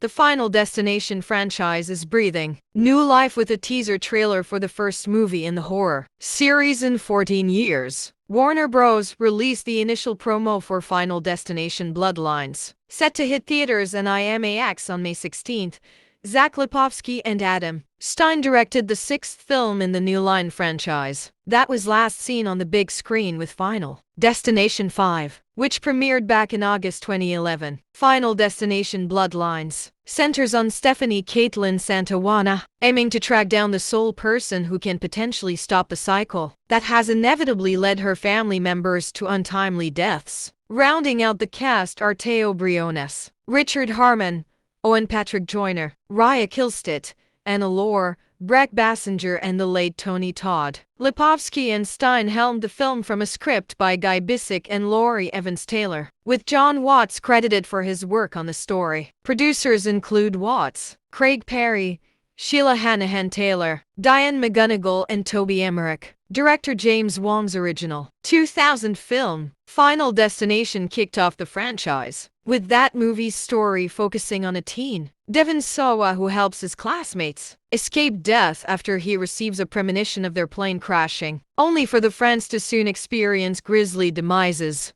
the Final Destination franchise is breathing new life with a teaser trailer for the first movie in the horror series in 14 years. Warner Bros. Released the initial promo for Final Destination Bloodlines. Set to hit theaters and IMAX on May 16th, Zach Lipovsky and Adam Stein directed the sixth film in the New Line franchise that was last seen on the big screen with Final Destination 5, which premiered back in August 2011. Final Destination Bloodlines centers on Stephanie Caitlin Santawana, aiming to track down the sole person who can potentially stop the cycle that has inevitably led her family members to untimely deaths. Rounding out the cast are Teo Briones, Richard Harmon, Owen Patrick Joyner, Raya Kilstead, Anna Lore, Breck Bassinger, and the late Tony Todd. Lipovsky and Stein helmed the film from a script by Guy Bissick and Laurie Evans-Taylor, with John Watts credited for his work on the story. Producers include Watts, Craig Perry, Sheila Hanahan-Taylor, Diane McGonigal, and Toby Emmerich. Director James Wong's original 2000 film, Final Destination, kicked off the franchise, with that movie's story focusing on a teen, Devon Sawa, who helps his classmates escape death after he receives a premonition of their plane crashing, only for the friends to soon experience grisly demises.